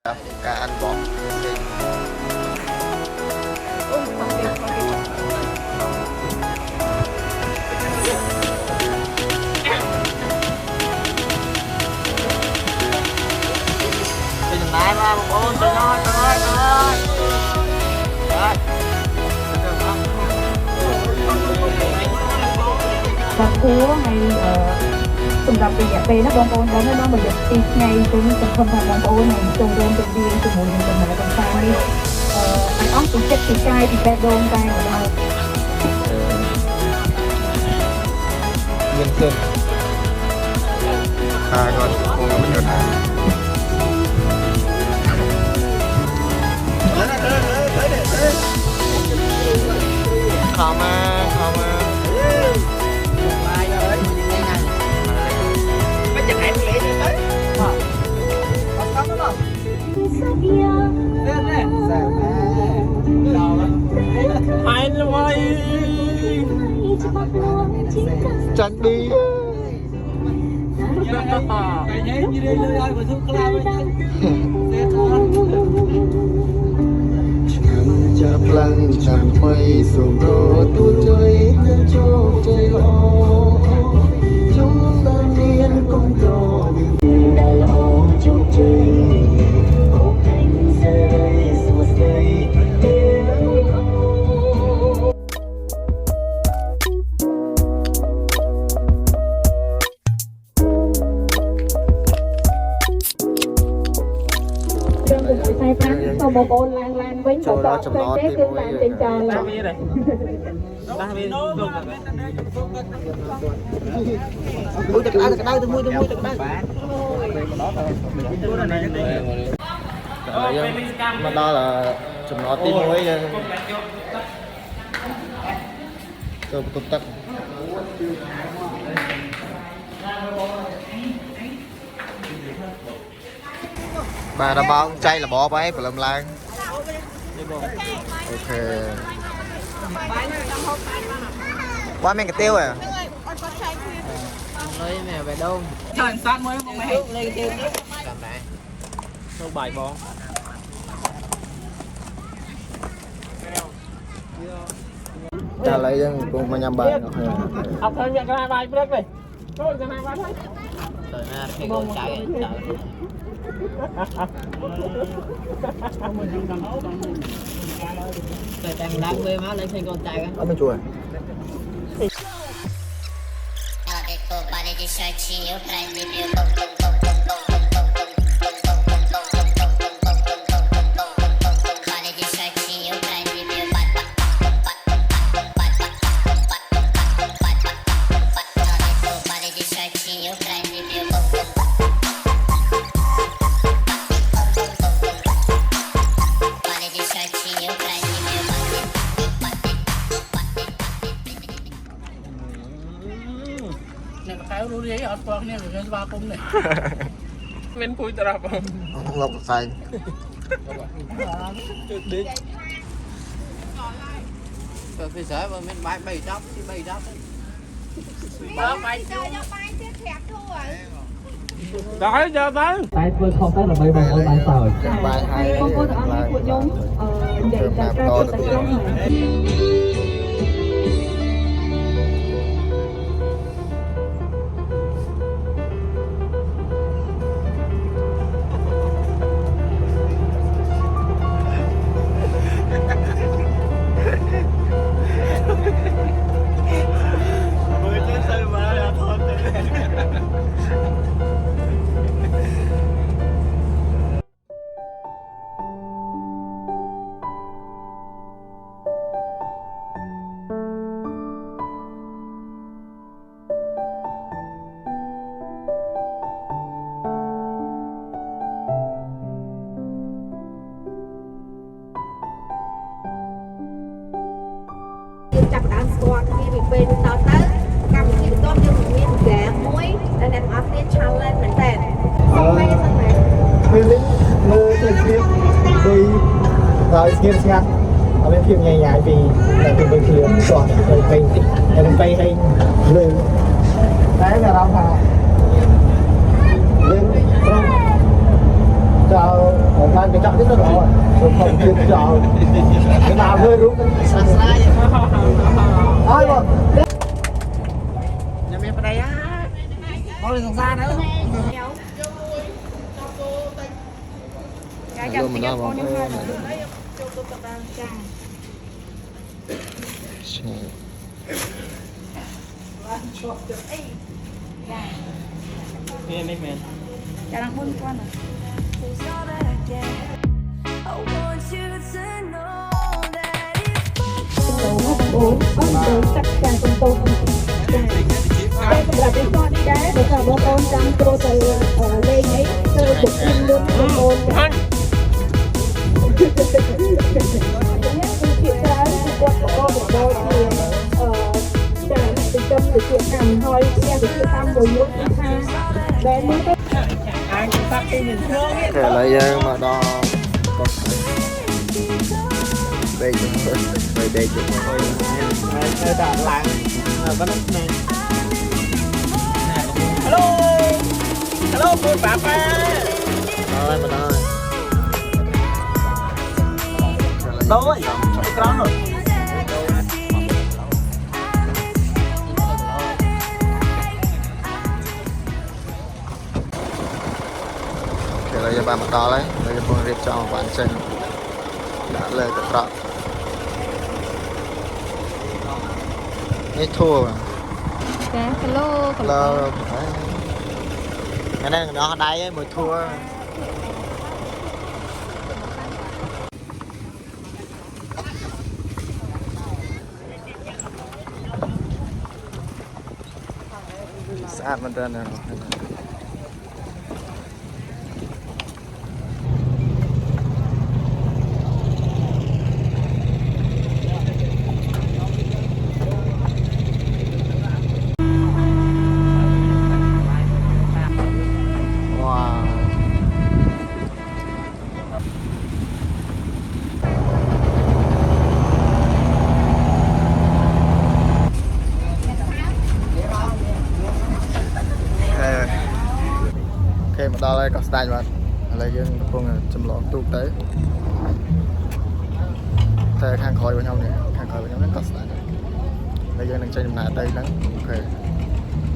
การอันบอกเป็นยังไงมาบอกโอ้ยน้อยจับคู่ไงสำหรับระยะเวลาบางคนแล้วนั่นมันจะตีไงตรงสังคมทางบางคนเนี่ยจงรวมเป็นดีสมุนเป็นอะไรต่างๆนี่ไอ้อ้อมติดเจ็บติดใจติดแปดโดนใจของเราเงินเส้นค่าก่อนคงไม่เยอะเข้ามาไม่จะไหนเลยเลยจันดีจะพลังฉันไปสู่รถตัวใจนั้นโชคใจรอจงตาเนียนคงรอได้รอโชคใจโอ้เพลงเสียสวดใจsau một ôn lan với một cọp cây té cứ lan trên tròn là mũi được đau từ mũi được đau mà đó là chùm nó tim mũi tôi tụt tắt bà đã bao chay là bỏ váy phải làm lan ok qua men cái tiêu à lấy mẹ về đâu trời sát mới không mày lên tiêu làm này đâu bài bóng ta lấy cùng mà nhầm bài học thôi nhận cái bài break này thôi cái này bài thôi rồi na cái con chạy trời đang đang bê má lên trên con trai ở bên chùa cái rú giấy ở con này người ba cung này bên phui tao không lộc xanh rồi phía dưới mà bên bay bay đắp thì bay đắp bay chơi cho bay tiếp thẹt thôi rồi giờ tới tay tôi không tới là bay bằng ôi tay sờ bài hay con cô đã nói của nhung để đặt ra cho tất cảจับด้านสปอร์ตที่มีเป็นต่อเติร์กับที่ต้นยังมีแก่มวยและแนนออฟเรียนชาเลนจ์เหมือนแต่สองไม่สำเร็จ มือติดเพียบโดยเราเงียบงัดเอาเป็นเพียงใหญ่ๆปีแต่เป็นไปเพียงก่อนเลยไปให้ลืมได้แต่เราพาลืมตรงจะเอาออกมา biết nó rồi rồi không biết rồi cái nào hơi rút xa xa vậy ai mà nhà mẹ vào đây á bao nhiêu xa nữa Dạ, chồng thì cho con nhưng hai rồi. Dạ. nghe mấy mẹ Dạ, đang buôn con à. Bốn chắc chắn con tôm đây cũng là cái con đi đá để cả bố con trong cô từ lên ấy từ bụng in luôn con tôm chuyện ra thì con của con của tôi thì trả lại từ tâm từ chuyện nằm thôi xem từ chuyện tâm rồi muốn tha bé mới có ai cũng phát đi mình thương ấy thể lấy mà đo có đây chúng tôi đây chúng tôi nơi đã làng vẫn nè hello hello cô bà nói mà nói tôi con rồi thể lấy cho bạn một đo đấy lấy cho phương riêng cho một bạn chân đã lời tập rõ thua dạ hello là cái này nó đáy ấy mới thua sát bên trên này đó là có style mà là dân con chăm lo tu tới thế khang khói với nhau này khang khói với nhau nó có style là dân đang chơi nà đây lắm ok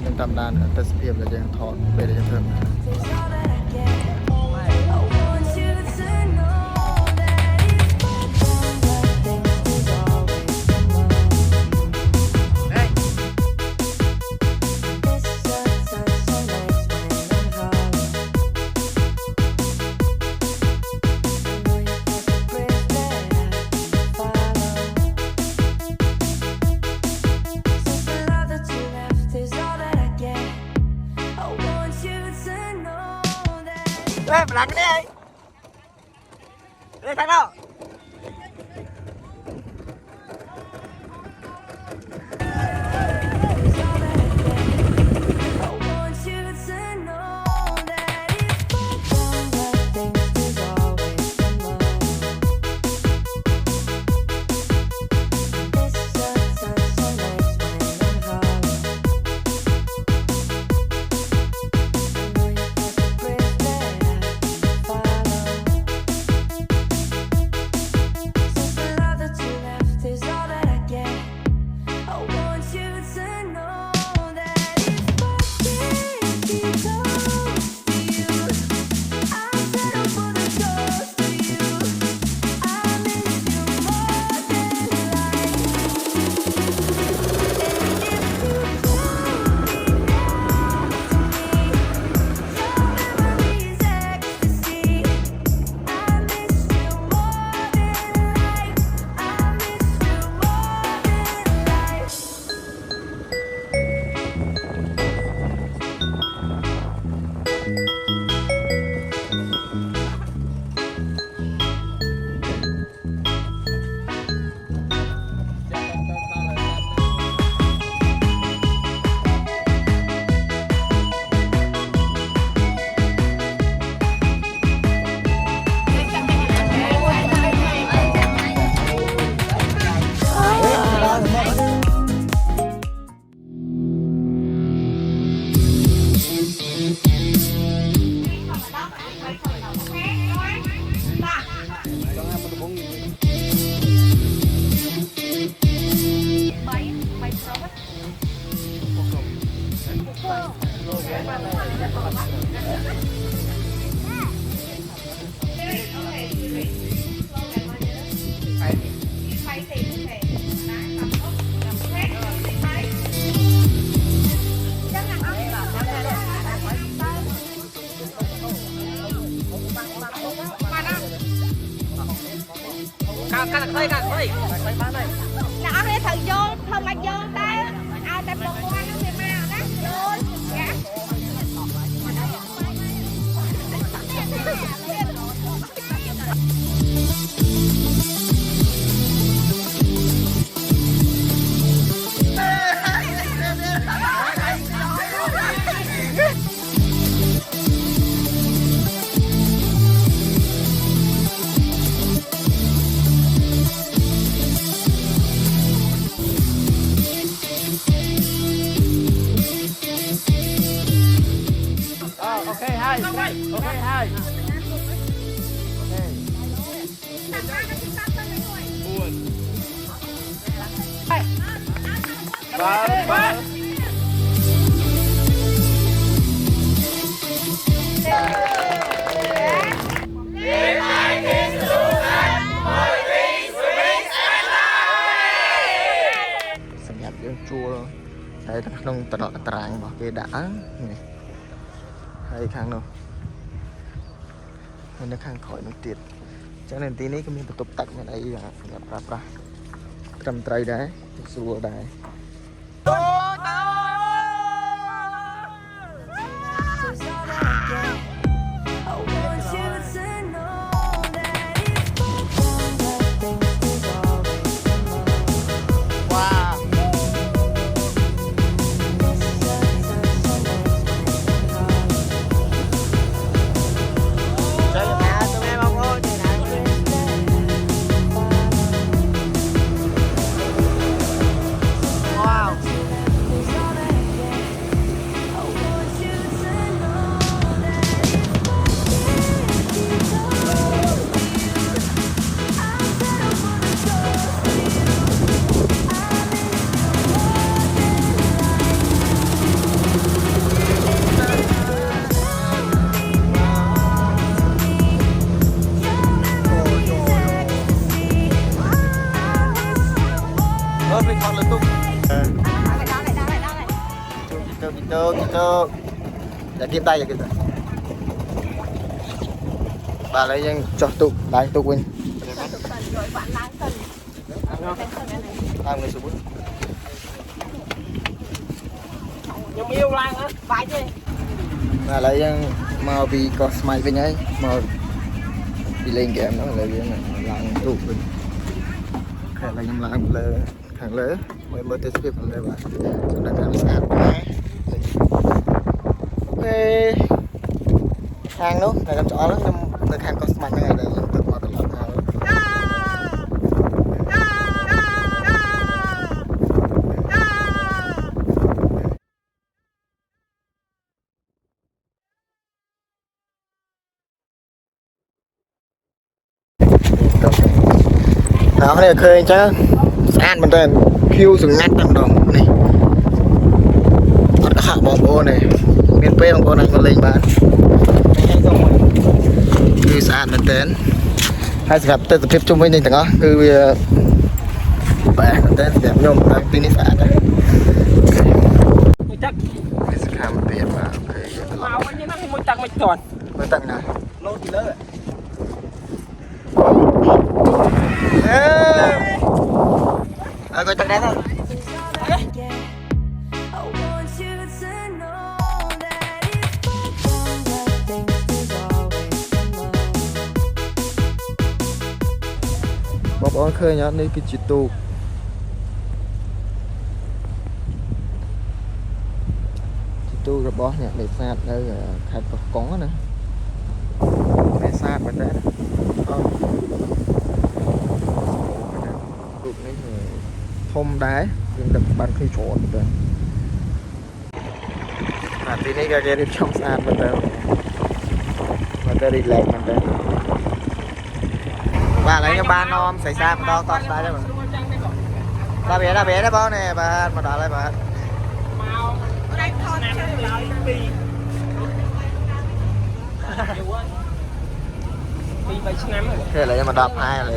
dân tâm đàn test phiệp là dân thọ về để dân thơm Ê, làm cái này đây thằng nào cắt khơi bán đây là ở đây thử vô không mà vô tay ai tập một con nó sẽ mà đó vô dạ ok hai ok hai baสัญญาณยังชัวร์ใช้ลงตลอดตารางบอกเกด่านี่ให้ข้างนู้นมันจะข้างคอยมันติดจากนั้นทีนี้ก็มีประตูตักอะไรอย่างสำหรับปลาทำไตรได้สัวได้ไปทอดเลยตุ๊กgituอย่ากินได้อย่ากินได้ปลาอะไรยังจอดตุ๊กได้ตุ๊กวินทำไงสุบุญยังมีอยู่ล่างอ่ะไปดิ อะไรยังมาบีก็สมัยเป็นไงมาบีเล่นเกมนั่นอะไรยังล้างตุ๊กเป็นแค่อะไรยังล้างเลยขังเลยmới tới tiếpเลยว่าchúng ta làm sạch ok hàng đó này làm chỗ lắm nhưng được hàng có smart này để tự mở tự làm hàng đó này khơi chứ ăn mình tên kêu sừng ngắt đằng đồng này nó khạc bom ô này miền quê của này còn lên bánคือสะอาดเหมือนเดิมให้สกับเต้นสะพริบจุ่มไว้ในถังอ่ะคือแปะเต้นแบบโยมแบบปีนี้สะอาดเลยมีสกามเปลี่ยนมาโอเค เอาไว้นี่นั่งมือตักไม่ก่อน ไม่ตั้งนะ โลดีเลยก็ตั้งได้แล้วบอกว่าเคยnhớนี่คือจิตูរបស់ អ្នកនេសាទនៅខេត្តកោះកុងណានេសាទមែនទេរូបនេះធំដែរយើងដឹកបានឃើញច្រើនមែនទេទីនេះក៏គេរៀបចំស្អាតមែនទេរីកលែកមែនទេបាទឥឡូវខ្ញុំបាននាំសៃសាម្ដងតស្ដាយដែរបាទដល់វាដែរបងនេះបាទមកដល់ហើយបាទthế là em mà đạp hai là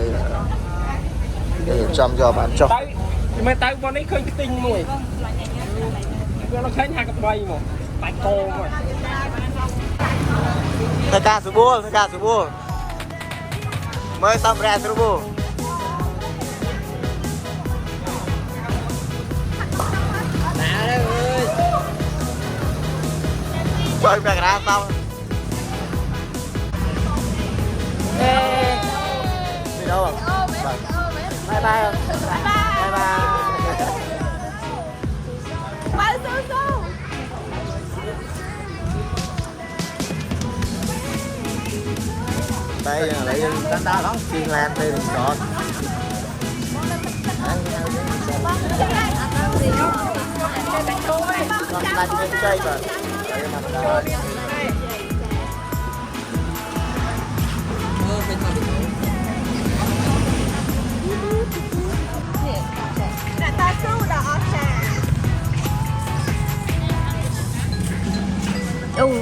để chăm cho bạn cho mà tao bọn ấy khơi cái tinh mùi nó khơi hai cặp bay mà tại cô mà thầy ca số bua mới xong ra số bua Nè đây ơi. Chơi về ra xong. Đi đâu rồi? Bye bye không? Bye bye. Bye su su. Đây là lấy đánh đá lắm. Chuyên làm đây là sọt. Đánh lên chơi rồi. Đây mà đó. Đã ta su đỏ trà.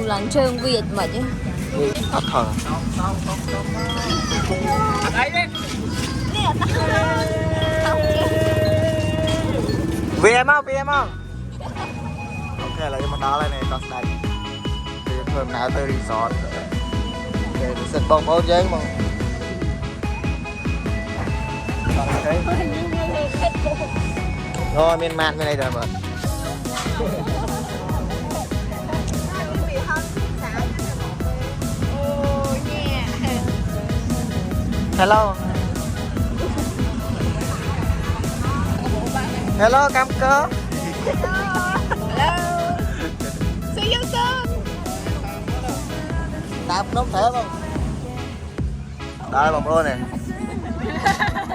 Lần chơi Việt mà chứ. Thật thở. Vì em không? Ok là mình đó lên này có đây. Thì thường nào tới resort. Để xin bông bố giấy mà. Thôi miên man bên đây rồi mà. Hello. Hello cam cơ. See you soon. Đạp nóng thế không? Đây bông bố này.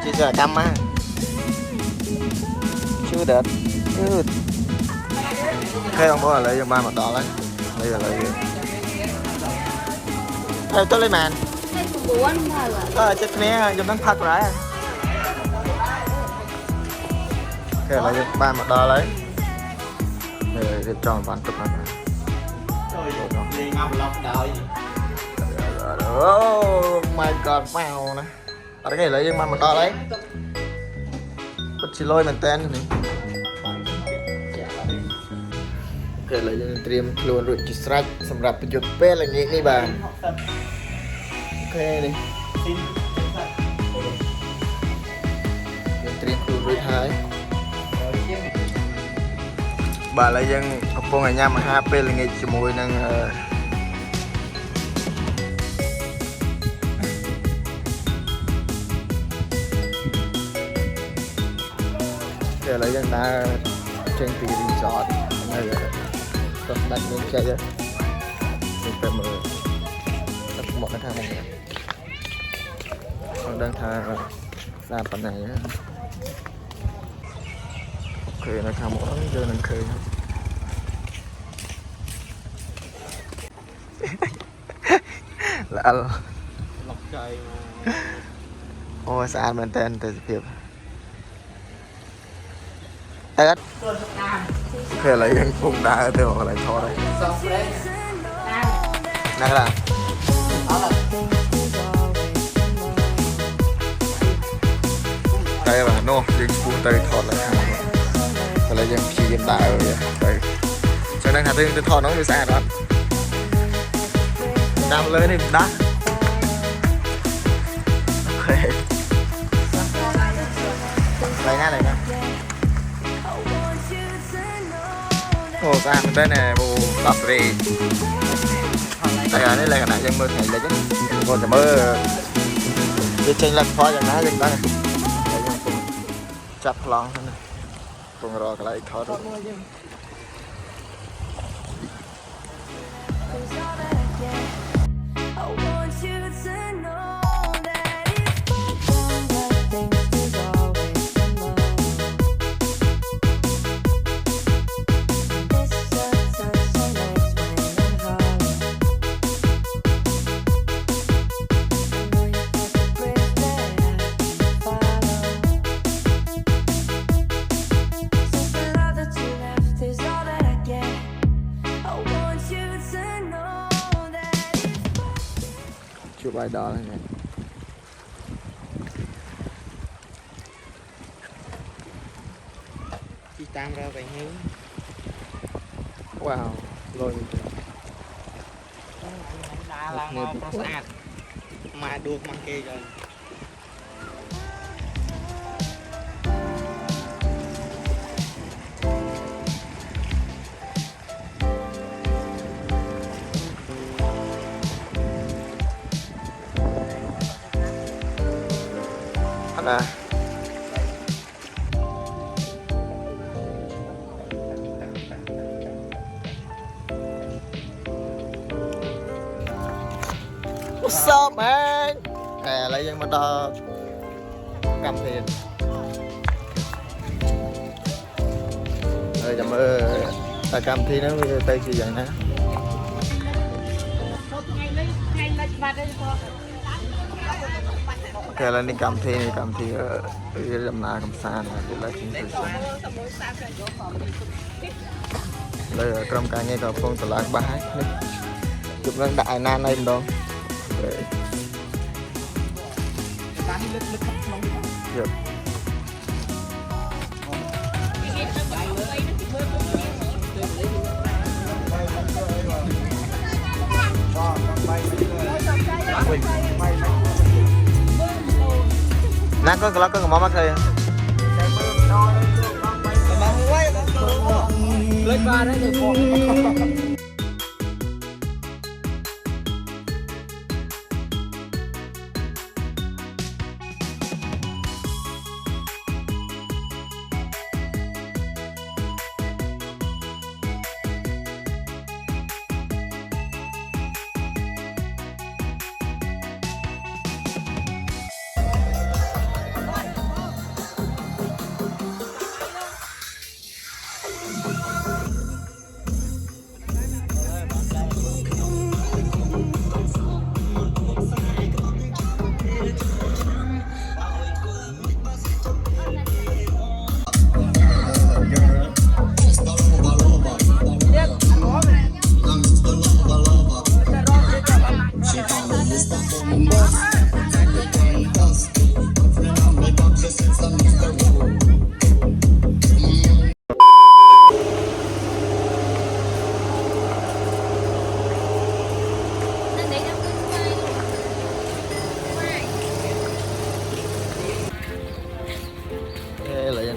Chị giờ cam á. Chưa được. Cái bông bố là lấy cho ba mặt đỏ lấy. Đây là lấy. Đây tôi lấy màn. Chết mẹ trong đánh phạt rồi. Ok lấy ba mặt đỏ lấy. Để tròn ván tục này. Oh my god, wow nè. Ở cái này lấy ba mặt đỏ lấy. Có chỉ lôi mình tên này. Ok lấyเตรียมខ្លួនរួចជាស្រេចសម្រាប់ប្រយុទ្ធពេលល្ងាចនេះបាទអូខេនេះយើងត្រៀមខ្លួនរួចហើយបាទឥឡូវយើងកំពុងញ៉ាំអាហារពេលល្ងាចជាមួយនឹងឥឡូវយើងដើរចេញពី resort នៅក៏ស្ដាច់មានចេះទៅមើលទឹកមកនៅខាងមុខនេះខ្ញុំដឹងថាស្អាតប៉ុណ្ណាអូខេនៅខាងមុខហ្នឹងយើងនឹងឃើញល្អលឡុកចៃអូស្អាតមែនតើទៅសភាពអត់គេឡើយយើងពុំដើរទៅកន្លែងថតហើយណាស់ឡាតែបាទនោះយើងពុំទៅថតឡើងខាងឥឡូវយើងព្យាយាមដើរទៅចឹងហ្នឹងថាទៅថតនោះវាស្អាតអត់តាមលើនេះមិនដាស់អូខេឡើយណាអូស្អាតមែនតើណែបូដប់រីតែអានេះឡើងកណ្ដាលយើងមើលថ្ងៃលិចហ្នឹងគាត់តែមើលវាចេញលក្ខណៈយ៉ាងណាយើងដឹងហើយយើងពុំចាប់ប្លង់ហ្នឹងពុំរកកន្លែងថតchụp bài đó này chị tam ra vậy hiếu wow rồi đá là ngon nó sạch mà được mang kia rồi nè what's up man nè lấy dân mà đo cầm tiền rồi chậm ta cầm thi nó tay gì vậy nè ok là đi cầm thi ở đầm nà cầm sàn để lại chính sự đây ở trong cái nghe cà phê từ lạc bãi chụp lên đại nan đây đâu được nè có món mắt thôi lên ba đấy được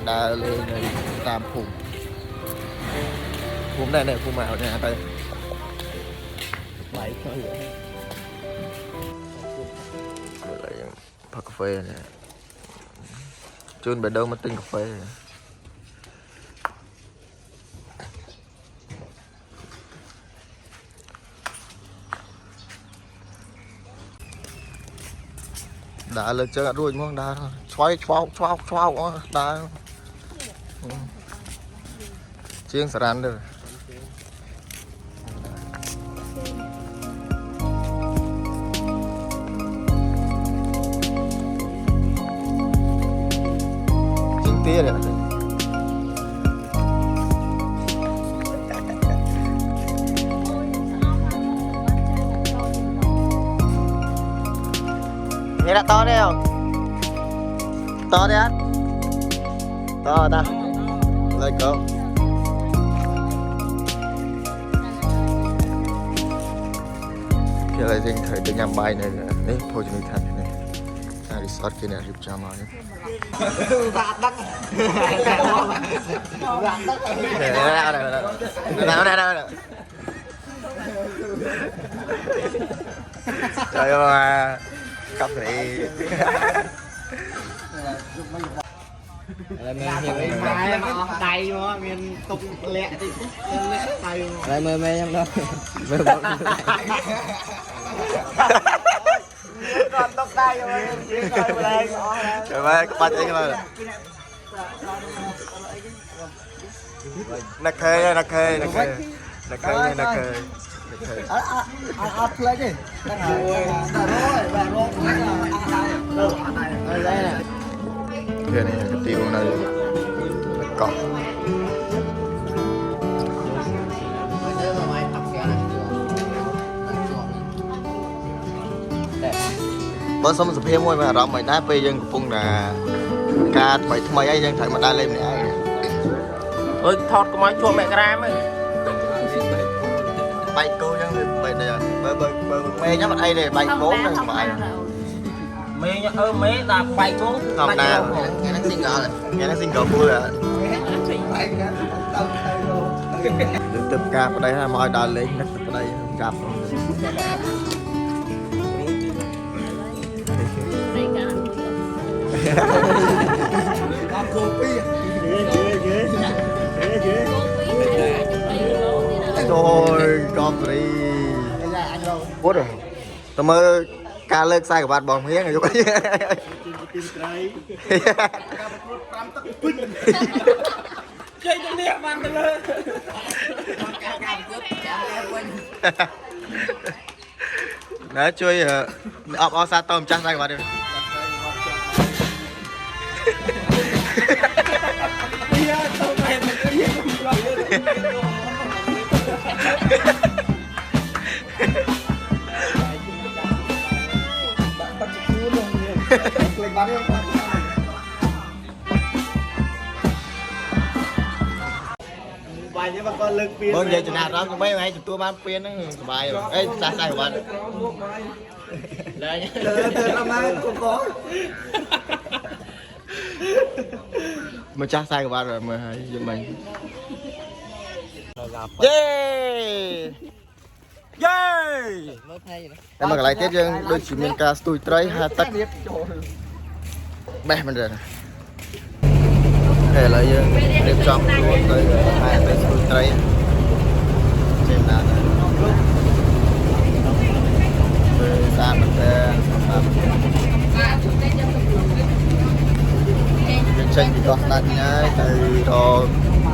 đá lên này làm phùng này này phùng mạo này đây bảy thôi lại pha cà phê này chun bề đâu mà tinh cà phê này. Đã lực chơi đuôi mong đá thôi xoay đá chiên sả rán được chiên tía đấy nghe đã to đấy không to đấy anh to ta lên go cái này riêng thời từ nhằm bay này này thôi cho mình thành này resort kia này chụp cho mà nào trời ơi cặp này miền tay mà miền tục lẹ thì tay đây mê em đâu còn tóc tay rồi trời ơi các bạn thấy không nè khê lấy đi kia này cái tiêu này cỏ bớt xong sụp heo môi mà rộng mày nát bây dân phun là ca mày mày ấy dân thầy mà đa lên này ơi thọt của máy chua mẹ gram ấy bay cô dân mày này bờ mê nhá mặt ai này bay bốn này mày mê nhá mê là bay bốn không nào nghe nó xin cậu vui à được tập cạp ở đây là mọi đà lên đất ở đây cạp Làm copy. Rồi con đi. Bút rồi. Tao mơ ca lơ sai của bạn bóng hiếng rồi chú cái. chơi trong địa bàn tao lên Đó chui ọ xa tôm chắc sai của bạn đi. Bài nhưng mà con lực pin. Vâng vậy chừng nào đó mấy ngày chụp tua ban pin nó bài rồi. Ê xa sai của bạn. lời Từ năm nay cũng có. Mà chắc sai của bạn rồi mà giùm mình. Yeah. Yeah. Em mà lại tiếp dương đôi chỉ miền ca stui tray hai tắc bè mình rồi để lại dương đêm trong luôn tới hai tới stui tray trên nào rồi xa mình bên trên thì có đặt nhá từ đó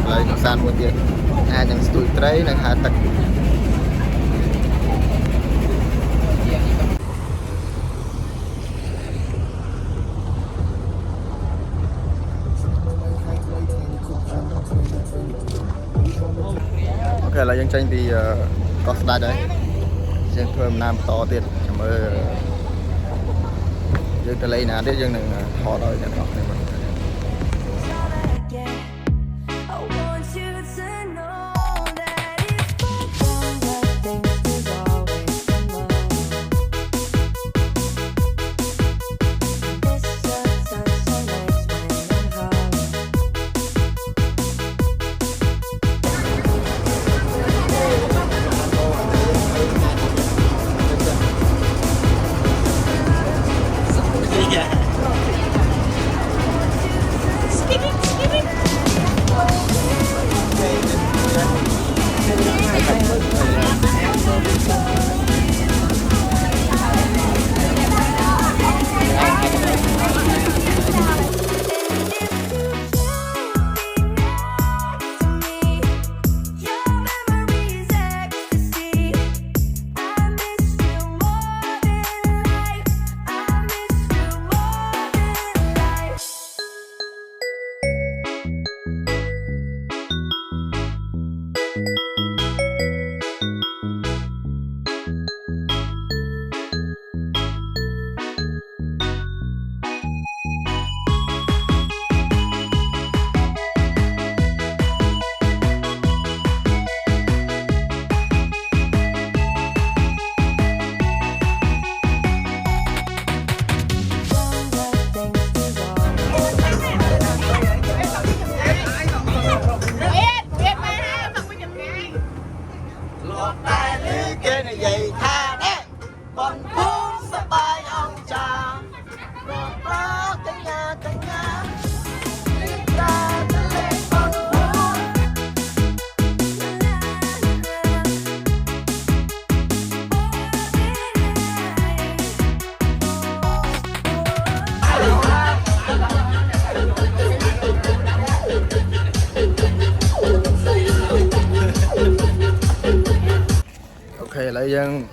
lại nó san một tiền hai những stui tray này hai tắc ok là dân tranh thì có style đấy dân thơm nam to tiền cảm ơn dân từ lấy nè để dân đừng thọ đôi nhận học này mình lại dân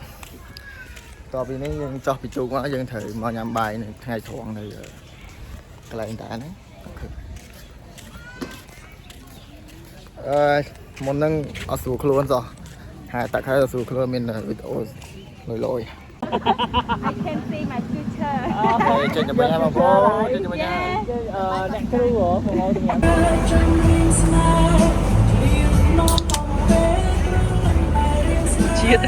to vì này dân cho bị chu quá dân thời mà nhằm bài này ngày thuận này cái lại đã đấy một nâng ở sủ luôn rồi hai tại hai ở sủ luôn mình là video lôi lôi I can see my future. trên nhà bên em bố trên nhà bên Yeah. Đang kêu của phòng ngồi Chiết